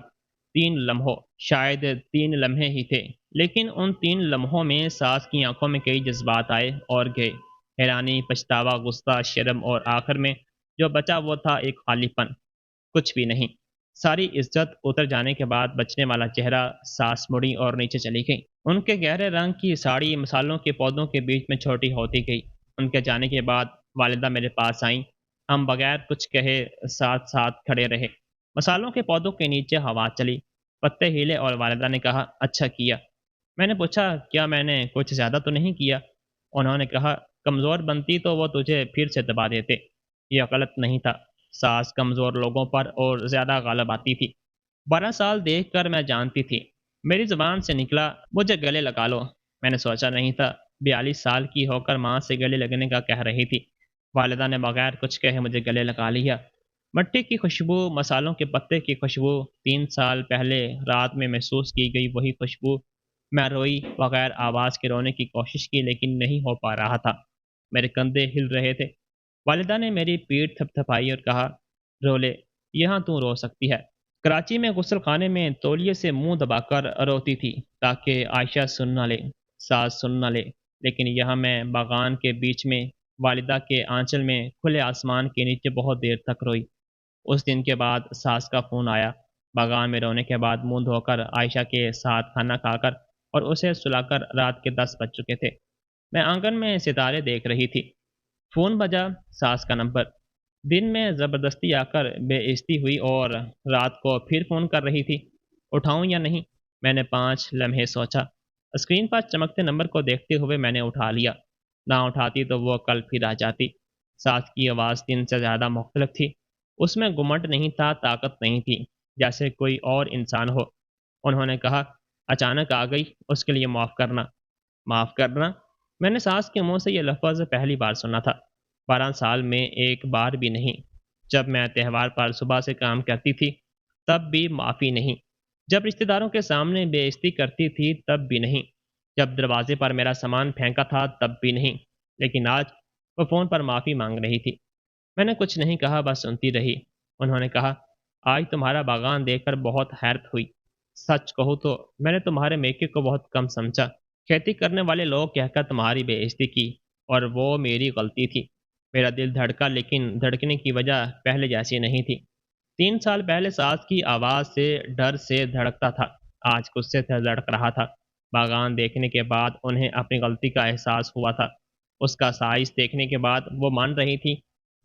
Speaker 1: 3 لمحوں، شاید 3 لمحے ہی تھے، لیکن ان 3 لمحوں میں ساس کی آنکھوں میں کئی جذبات آئے اور گئے، حیرانی، پچھتاوا، غصہ، شرم، اور آخر میں جو بچا وہ تھا ایک خالی پن، کچھ بھی نہیں۔ ساری عزت اتر جانے کے بعد بچنے والا چہرہ۔ ساس مڑی اور نیچے چلی گئی۔ ان کے گہرے رنگ کی ساڑی مسالوں کے پودوں کے بیچ میں چھوٹی ہوتی گئی۔ ان کے جانے کے بعد والدہ میرے پاس آئیں۔ ہم بغیر کچھ کہے ساتھ ساتھ کھڑے رہے۔ مسالوں کے پودوں کے نیچے ہوا چلی، پتے ہیلے، اور والدہ نے کہا، اچھا کیا۔ میں نے پوچھا، کیا میں نے کچھ زیادہ تو نہیں کیا؟ انہوں نے کہا، کمزور بنتی تو وہ تجھے پھر سے دبا دیتے۔ یہ غلط نہیں تھا۔ ساس کمزور لوگوں پر اور زیادہ غالب آتی تھی۔ 12 سال دیکھ کر میں جانتی تھی۔ میری زبان سے نکلا، مجھے گلے لگا لو۔ میں نے سوچا نہیں تھا 42 سال کی ہو کر ماں سے گلے لگنے کا کہہ رہی تھی۔ والدہ نے بغیر کچھ کہے مجھے گلے لگا لیا۔ مٹی کی خوشبو، مسالوں کے پتے کی خوشبو، 3 سال پہلے رات میں محسوس کی گئی وہی خوشبو۔ میں روئی، بغیر آواز کے رونے کی کوشش کی، لیکن نہیں ہو پا رہا تھا۔ میرے کندھے ہل رہے تھے۔ والدہ نے میری پیٹھ تھپ تھپائی اور کہا، رو لے، یہاں تو رو سکتی ہے۔ کراچی میں غسل خانے میں تولیے سے منہ دبا کر روتی تھی تاکہ عائشہ سن نہ لے، ساس سن نہ لے، لیکن یہاں میں باغان کے بیچ میں والدہ کے آنچل میں کھلے آسمان کے نیچے بہت دیر تک روئی۔ اس دن کے بعد ساس کا فون آیا۔ باغان میں رونے کے بعد منہ دھو کر عائشہ کے ساتھ کھانا کھا کر اور اسے سلا کر رات کے 10 بج چکے تھے۔ میں آنگن میں ستارے دیکھ رہی تھی۔ فون بجا، ساس کا نمبر۔ دن میں زبردستی آ کر بے عزتی ہوئی اور رات کو پھر فون کر رہی تھی۔ اٹھاؤں یا نہیں؟ میں نے 5 لمحے سوچا۔ اسکرین پر چمکتے نمبر کو دیکھتے ہوئے میں نے اٹھا لیا۔ نہ اٹھاتی تو وہ کل پھر آ جاتی۔ ساس کی آواز دن سے زیادہ مختلف تھی۔ اس میں گمنڈ نہیں تھا، طاقت نہیں تھی، جیسے کوئی اور انسان ہو۔ انہوں نے کہا، اچانک آ گئی، اس کے لیے معاف کرنا۔ معاف کرنا؟ میں نے ساس کے منہ سے یہ لفظ پہلی بار سنا تھا۔ 12 سال میں ایک بار بھی نہیں۔ جب میں تہوار پر صبح سے کام کرتی تھی تب بھی معافی نہیں۔ جب رشتہ داروں کے سامنے بے عزتی کرتی تھی تب بھی نہیں۔ جب دروازے پر میرا سامان پھینکا تھا تب بھی نہیں۔ لیکن آج وہ فون پر معافی مانگ رہی تھی۔ میں نے کچھ نہیں کہا، بس سنتی رہی۔ انہوں نے کہا، آج تمہارا باغان دیکھ کر بہت حیرت ہوئی۔ سچ کہوں تو میں نے تمہارے میکے کو بہت کم سمجھا۔ کھیتی کرنے والے لوگ کہہ کر تمہاری بے عزتی کی، اور وہ میری غلطی تھی۔ میرا دل دھڑکا، لیکن دھڑکنے کی وجہ پہلے جیسی نہیں تھی۔ 3 سال پہلے ساس کی آواز سے ڈر سے دھڑکتا تھا، آج غصے سے دھڑک رہا تھا۔ باغان دیکھنے کے بعد انہیں اپنی غلطی کا احساس ہوا تھا۔ اس کا سائز دیکھنے کے بعد وہ مان رہی تھی،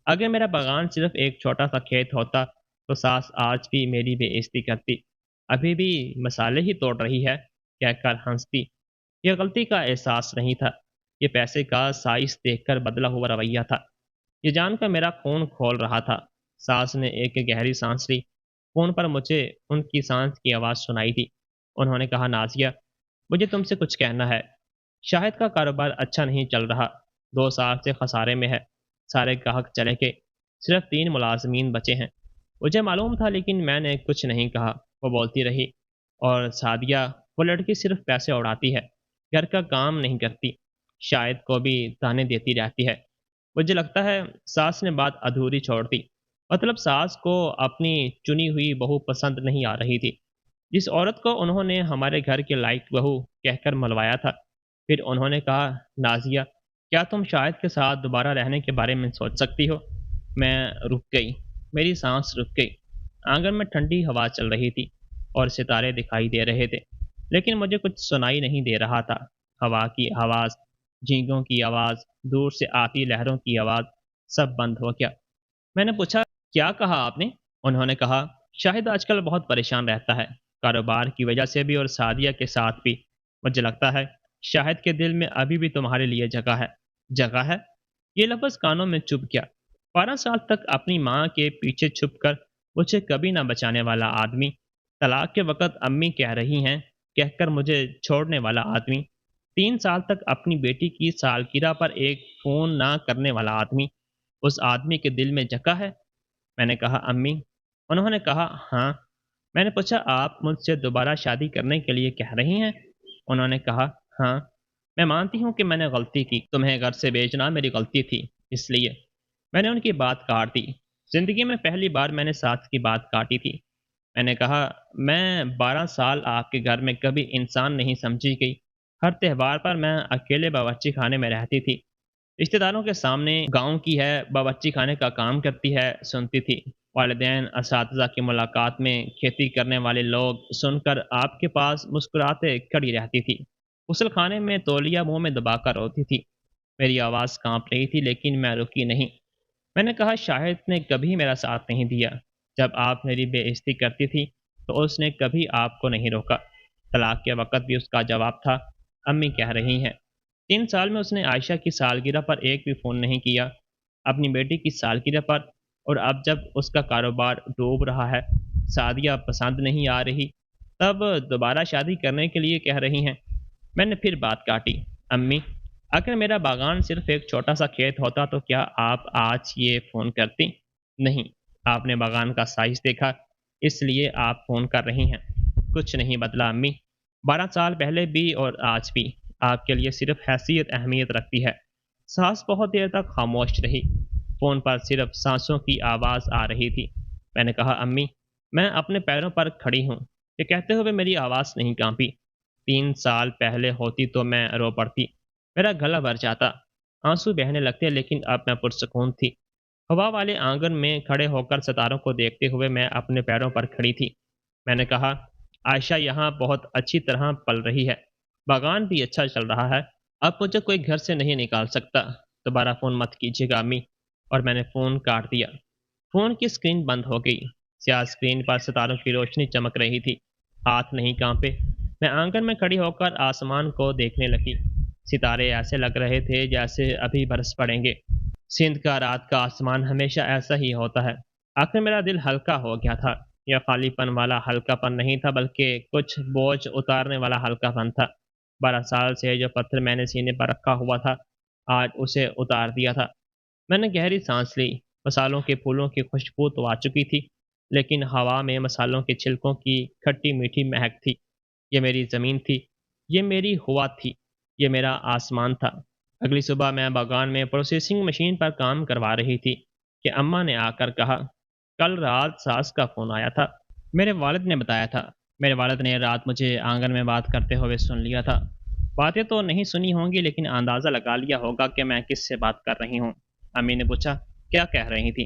Speaker 1: اگر میرا باغان صرف ایک چھوٹا سا کھیت ہوتا تو ساس آج بھی میری بے عزتی کرتی، ابھی بھی مسالے ہی توڑ رہی ہے کہہ کر ہنستی۔ یہ غلطی کا احساس نہیں تھا، یہ پیسے کا سائز دیکھ کر بدلا ہوا رویہ تھا۔ یہ جان کر میرا خون کھول رہا تھا۔ ساس نے ایک گہری سانس لی۔ فون پر مجھے ان کی سانس کی آواز سنائی دی۔ انہوں نے کہا، نازیہ، مجھے تم سے کچھ کہنا ہے۔ شاہد کا کاروبار اچھا نہیں چل رہا، 2 سال سے خسارے میں ہے، سارے گاہک چلے گئے، صرف 3 ملازمین بچے ہیں۔ مجھے معلوم تھا لیکن میں نے کچھ نہیں کہا۔ وہ بولتی رہی، اور سعدیہ، وہ لڑکی صرف پیسے اڑاتی ہے، گھر کا کام نہیں کرتی، شاہد کو بھی تانے دیتی رہتی ہے۔ مجھے لگتا ہے ساس نے بات ادھوری چھوڑ دی۔ مطلب ساس کو اپنی چنی ہوئی بہو پسند نہیں آ رہی تھی، جس عورت کو انہوں نے ہمارے گھر کے لائق بہو کہہ کر ملوایا تھا۔ پھر انہوں نے کہا، نازیہ، کیا تم شاہد کے ساتھ دوبارہ رہنے کے بارے میں سوچ سکتی ہو؟ میں رک گئی، میری سانس رک گئی۔ آنگن میں ٹھنڈی ہوا چل رہی تھی اور ستارے دکھائی دے رہے تھے، لیکن مجھے کچھ سنائی نہیں دے رہا تھا۔ ہوا کی آواز، جھینگوں کی آواز، دور سے آتی لہروں کی آواز، سب بند ہو گیا۔ میں نے پوچھا، کیا کہا آپ نے؟ انہوں نے کہا، شاہد آج کل بہت پریشان رہتا ہے، کاروبار کی وجہ سے بھی اور سعدیہ کے ساتھ بھی۔ مجھے لگتا ہے شاہد کے دل میں ابھی بھی تمہارے لیے جگہ ہے۔ جگہ ہے؟ یہ لفظ کانوں میں چبھ گیا۔ 12 سال تک اپنی ماں کے پیچھے چھپ کر مجھے کبھی نہ بچانے والا آدمی، طلاق کے وقت امی کہہ رہی ہیں کہہ کر مجھے چھوڑنے والا آدمی، 3 سال تک اپنی بیٹی کی سالگرہ پر ایک فون نہ کرنے والا آدمی، اس آدمی کے دل میں جگہ ہے؟ میں نے کہا، امی۔ انہوں نے کہا، ہاں۔ میں نے پوچھا، آپ مجھ سے دوبارہ شادی کرنے کے لیے کہہ رہی ہیں؟ انہوں نے کہا، ہاں۔ میں مانتی ہوں کہ میں نے غلطی کی، تمہیں گھر سے بھیجنا میری غلطی تھی، اس لیے میں نے ان کی بات کاٹ دی۔ زندگی میں پہلی بار میں نے ساتھ کی بات کاٹی تھی۔ میں نے کہا، میں 12 سال آپ کے گھر میں کبھی انسان نہیں سمجھی گئی۔ ہر تہوار پر میں اکیلے باورچی خانے میں رہتی تھی، رشتہ داروں کے سامنے گاؤں کی ہے، باورچی خانے کا کام کرتی ہے سنتی تھی، والدین اساتذہ کی ملاقات میں کھیتی کرنے والے لوگ سن کر آپ کے پاس مسکراتے کھڑی رہتی تھی، غسل خانے میں تولیہ منہ میں دبا کر روتی تھی۔ میری آواز کانپ رہی تھی لیکن میں رکی نہیں۔ میں نے کہا، شاہد نے کبھی میرا ساتھ نہیں دیا، جب آپ میری بے عزتی کرتی تھی تو اس نے کبھی آپ کو نہیں روکا، طلاق کے وقت بھی اس کا جواب تھا، امی کہہ رہی ہیں۔ 3 سال میں اس نے عائشہ کی سالگرہ پر ایک بھی فون نہیں کیا، اپنی بیٹی کی سالگرہ پر، اور اب جب اس کا کاروبار ڈوب رہا ہے، سعدیہ پسند نہیں آ رہی، تب دوبارہ شادی کرنے کے لیے کہہ رہی ہیں۔ میں نے پھر بات کاٹی، امی، اگر میرا باغان صرف ایک چھوٹا سا کھیت ہوتا تو کیا آپ آج یہ فون کرتی؟ نہیں، آپ نے باغان کا سائز دیکھا، اس لیے آپ فون کر رہی ہیں۔ کچھ نہیں بدلا امی، 12 سال پہلے بھی اور آج بھی آپ کے لیے صرف حیثیت اہمیت رکھتی ہے۔ سانس بہت دیر تک خاموش رہی، فون پر صرف سانسوں کی آواز آ رہی تھی۔ میں نے کہا، امی، میں اپنے پیروں پر کھڑی ہوں۔ یہ کہتے ہوئے میری آواز نہیں کانپی۔ 3 سال پہلے ہوتی تو میں رو پڑتی، میرا گلا بھر جاتا، آنسو بہنے لگتے، لیکن اب میں پرسکون تھی۔ ہوا والے آنگن میں کھڑے ہو کر ستاروں کو دیکھتے ہوئے میں اپنے پیروں پر کھڑی تھی۔ میں نے کہا، عائشہ یہاں بہت اچھی طرح پل رہی ہے، باغان بھی اچھا چل رہا ہے، اب مجھے کوئی گھر سے نہیں نکال سکتا، دوبارہ فون مت کیجیے گا امی۔ اور میں نے فون کاٹ دیا۔ فون کی اسکرین بند ہو گئی، سیاہ اسکرین پر ستاروں کی روشنی چمک رہی تھی، ہاتھ نہیں کانپے۔ میں آنگن میں کھڑی ہو کر آسمان کو دیکھنے لگی، ستارے ایسے لگ رہے تھے جیسے ابھی برس پڑیں گے۔ سندھ کا رات کا آسمان ہمیشہ ایسا ہی ہوتا ہے۔ آخر میرا دل ہلکا ہو گیا تھا، یہ خالی پن والا ہلکا پن نہیں تھا بلکہ کچھ بوجھ اتارنے والا ہلکا پن تھا۔ 12 سال سے جو پتھر میں نے سینے پر رکھا ہوا تھا، آج اسے اتار دیا تھا۔ میں نے گہری سانس لی، مسالوں کے پھولوں کی خوشبو تو آ چکی تھی، لیکن ہوا میں مسالوں کے چھلکوں کی کھٹی میٹھی مہک تھی۔ یہ میری زمین تھی، یہ میری ہوا تھی، یہ میرا آسمان تھا۔ اگلی صبح میں باغان میں پروسیسنگ مشین پر کام کروا رہی تھی کہ اماں نے آ کر کہا، کل رات ساس کا فون آیا تھا۔ میرے والد نے بتایا تھا۔ میرے والد نے رات مجھے آنگن میں بات کرتے ہوئے سن لیا تھا۔ باتیں تو نہیں سنی ہوں گی لیکن اندازہ لگا لیا ہوگا کہ میں کس سے بات کر رہی ہوں۔ امی نے پوچھا، کیا کہہ رہی تھی؟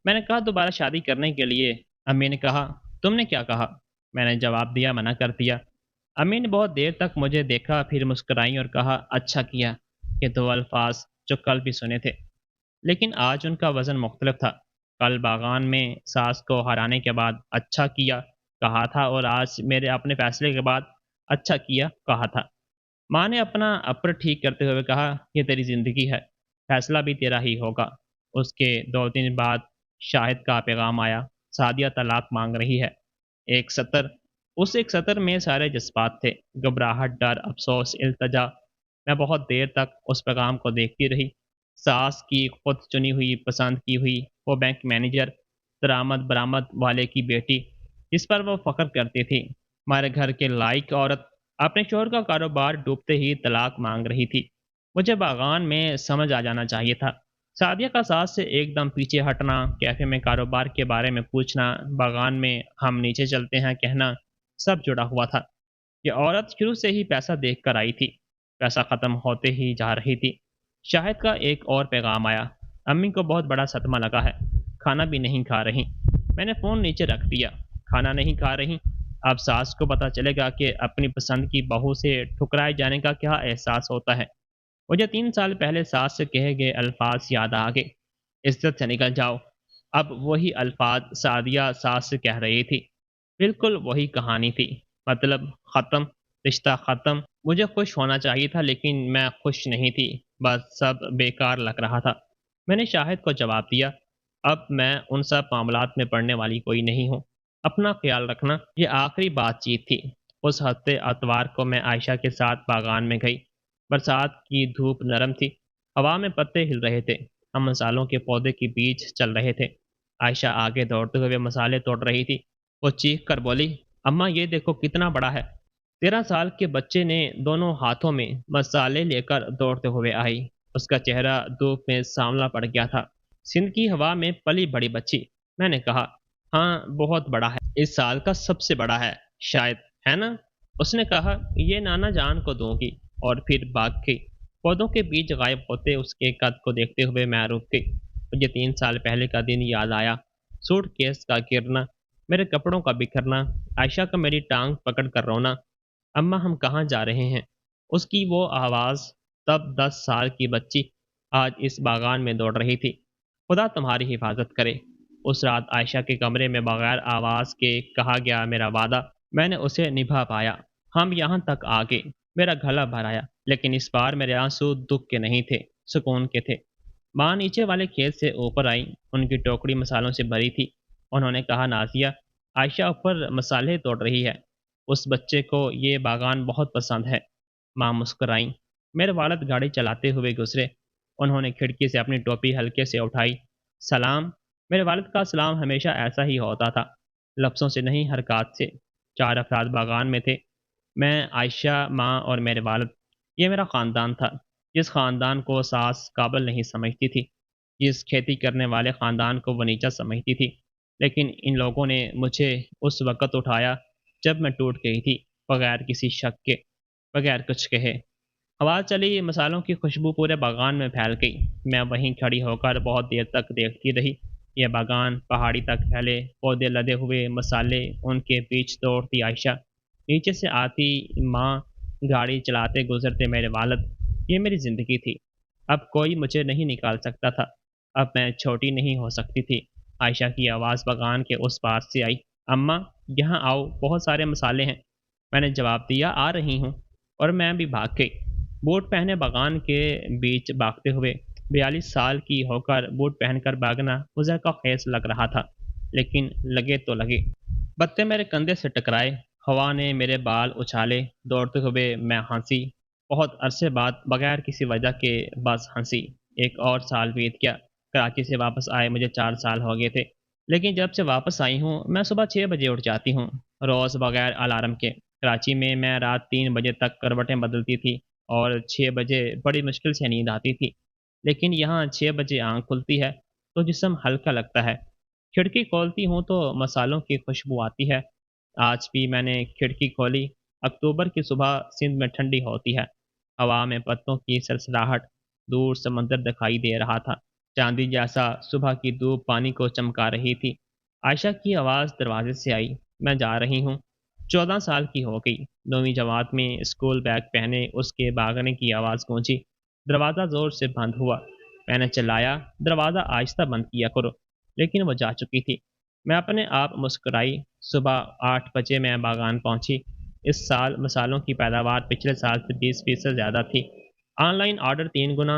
Speaker 1: میں نے کہا، دوبارہ شادی کرنے کے لیے۔ امی نے کہا، تم نے کیا کہا؟ میں نے جواب دیا، منع کر دیا۔ امی نے بہت دیر تک مجھے دیکھا، پھر مسکرائیں اور کہا، اچھا کیا۔ یہ 2 الفاظ جو کل بھی سنے تھے، لیکن آج ان کا وزن مختلف تھا۔ کل باغان میں ساس کو ہرانے کے بعد اچھا کیا کہا تھا، اور آج میرے اپنے فیصلے کے بعد اچھا کیا کہا تھا۔ ماں نے اپنا اپر ٹھیک کرتے ہوئے کہا، یہ تیری زندگی ہے، فیصلہ بھی تیرا ہی ہوگا۔ اس کے 2 دن بعد شاہد کا پیغام آیا، سعدیہ طلاق مانگ رہی ہے۔ ایک سطر اس ایک سطر میں سارے جذبات تھے، گھبراہٹ، ڈر، افسوس، التجا۔ میں بہت دیر تک اس پیغام کو دیکھتی رہی۔ ساس کی خود چنی ہوئی، پسند کی ہوئی، وہ بینک مینیجر، درآمد برآمد والے کی بیٹی، جس پر وہ فخر کرتی تھی۔ ہمارے گھر کے لائق عورت اپنے شوہر کا کاروبار ڈوبتے ہی طلاق مانگ رہی تھی۔ مجھے باغان میں سمجھ آ جانا چاہیے تھا۔ سعدیہ کا ساس سے ایک دم پیچھے ہٹنا، کیفے میں کاروبار کے بارے میں پوچھنا، باغان میں ہم نیچے چلتے ہیں کہنا، سب جڑا ہوا تھا۔ یہ عورت شروع سے ہی پیسہ دیکھ کر آئی تھی، پیسہ ختم ہوتے ہی جا رہی تھی۔ شاہد کا ایک اور پیغام آیا، امی کو بہت بڑا صدمہ لگا ہے، کھانا بھی نہیں کھا رہی۔ میں نے فون نیچے رکھ دیا۔ کھانا نہیں کھا رہی؟ اب ساس کو پتہ چلے گا کہ اپنی پسند کی بہو سے ٹھکرائے جانے کا کیا احساس ہوتا ہے۔ مجھے 3 سال پہلے ساس سے کہے گئے الفاظ یاد آ گئے، عزت سے نکل جاؤ۔ اب وہی الفاظ سعدیہ ساس سے کہہ رہی تھی، بالکل وہی کہانی تھی۔ مطلب ختم، رشتہ ختم۔ مجھے خوش ہونا چاہیے تھا لیکن میں خوش نہیں تھی، بس سب بیکار لگ رہا تھا۔ میں نے شاہد کو جواب دیا، اب میں ان سب معاملات میں پڑنے والی کوئی نہیں ہوں، اپنا خیال رکھنا۔ یہ آخری بات چیت تھی۔ اس ہفتے اتوار کو میں عائشہ کے ساتھ باغان میں گئی۔ برسات کی دھوپ نرم تھی، ہوا میں پتے ہل رہے تھے، ہم مسالوں کے پودے کے بیچ چل رہے تھے۔ عائشہ آگے دوڑتے ہوئے مسالے توڑ رہی تھی۔ وہ چیخ کر بولی، اماں یہ دیکھو کتنا بڑا ہے۔ 13 سال کے بچے نے دونوں ہاتھوں میں مسالے لے کر دوڑتے ہوئے آئی۔ اس کا چہرہ دھوپ میں سانولا پڑ گیا تھا۔ سندھ کی ہوا میں پلی بڑی بچی۔ میں نے کہا، ہاں بہت بڑا ہے، اس سال کا سب سے بڑا ہے شاید، ہے نا؟ اس نے کہا، یہ نانا جان کو دوں گی، اور پھر بھاگ گئی۔ پودوں کے بیچ غائب ہوتے اس کے قد کو دیکھتے ہوئے میں رک گئی۔ مجھے 3 سال پہلے کا دن یاد آیا، سوٹ کیس کا گرنا، میرے کپڑوں کا بکھرنا، عائشہ کا میری ٹانگ پکڑ کر رونا۔ اماں ہم کہاں جا رہے ہیں؟ اس کی وہ آواز، تب 10 سال کی بچی، آج اس باغان میں دوڑ رہی تھی۔ خدا تمہاری حفاظت کرے۔ اس رات عائشہ کے کمرے میں بغیر آواز کے کہا گیا میرا وعدہ، میں نے اسے نبھا پایا۔ ہم یہاں تک آ گئے، میرا گلا بھر آیا، لیکن اس بار میرے آنسو دکھ کے نہیں تھے، سکون کے تھے۔ ماں نیچے والے کھیت سے اوپر آئی، ان کی ٹوکری مسالوں سے بھری تھی۔ انہوں نے کہا، نازیہ، عائشہ اوپر مسالے توڑ رہی ہے، اس بچے کو یہ باغان بہت پسند ہے۔ ماں مسکرائیں۔ میرے والد گاڑی چلاتے ہوئے گزرے، انہوں نے کھڑکی سے اپنی ٹوپی ہلکے سے اٹھائی۔ سلام۔ میرے والد کا سلام ہمیشہ ایسا ہی ہوتا تھا، لفظوں سے نہیں، حرکات سے۔ 4 افراد باغان میں تھے، میں، عائشہ، ماں اور میرے والد۔ یہ میرا خاندان تھا، جس خاندان کو ساس قابل نہیں سمجھتی تھی، جس کھیتی کرنے والے خاندان کو وہ نیچا سمجھتی تھی۔ لیکن ان لوگوں نے مجھے اس وقت اٹھایا جب میں ٹوٹ گئی تھی، بغیر کسی شک کے، بغیر کچھ کہے۔ ہوا چلی، مسالوں کی خوشبو پورے باغان میں پھیل گئی۔ میں وہیں کھڑی ہو کر بہت دیر تک دیکھتی رہی۔ یہ باغان پہاڑی تک پھیلے، پودے لدے ہوئے، مسالے، ان کے بیچ دوڑتی عائشہ، نیچے سے آتی ماں، گاڑی چلاتے گزرتے میرے والد۔ یہ میری زندگی تھی، اب کوئی مجھے نہیں نکال سکتا تھا، اب میں چھوٹی نہیں ہو سکتی تھی۔ عائشہ کی آواز باغان کے اس پار سے آئی، اماں یہاں آؤ، بہت سارے مسالے ہیں۔ میں نے جواب دیا، آ رہی ہوں، اور میں بھی بھاگ گئی، بوٹ پہنے باغان کے بیچ بھاگتے ہوئے۔ 42 سال کی ہو کر بوٹ پہن کر بھاگنا مزہ کا خیز لگ رہا تھا، لیکن لگے تو لگے۔ پتے میرے کندھے سے ٹکرائے، ہوا نے میرے بال اچھالے، دوڑتے ہوئے میں ہنسی، بہت عرصے بعد، بغیر کسی وجہ کے بس ہنسی۔ ایک اور سال بیت گیا، کراچی سے واپس آئے مجھے 4 سال ہو گئے تھے، لیکن جب سے واپس آئی ہوں میں صبح 6 بجے اٹھ جاتی ہوں، روز بغیر الارم کے۔ کراچی میں رات 3 بجے تک کروٹیں بدلتی تھی، اور 6 بجے بڑی مشکل سے نیند آتی تھی، لیکن یہاں 6 بجے آنکھ کھلتی ہے تو جسم ہلکا لگتا ہے۔ کھڑکی کھولتی ہوں تو مسالوں کی خوشبو آتی ہے۔ آج بھی میں نے کھڑکی کھولی، اکتوبر کی صبح سندھ میں ٹھنڈی ہوتی ہے، ہوا میں پتوں کی سرسراہٹ، دور سمندر دکھائی دے رہا تھا، چاندی جیسا۔ صبح کی دھوپ پانی کو چمکا رہی تھی۔ عائشہ کی آواز دروازے سے آئی، میں جا رہی ہوں۔ 14 سال کی ہو گئی، 9ویں جماعت میں، اسکول بیگ پہنے اس کے بھاگنے کی آواز گونجی۔ دروازہ زور سے بند ہوا۔ میں نے چلایا، دروازہ آہستہ بند کیا کرو، لیکن وہ جا چکی تھی۔ میں اپنے آپ مسکرائی۔ صبح 8 بجے میں باغان پہنچی۔ اس سال مسالوں کی پیداوار پچھلے سال سے 20% زیادہ تھی۔ آن لائن آرڈر 3 گنا،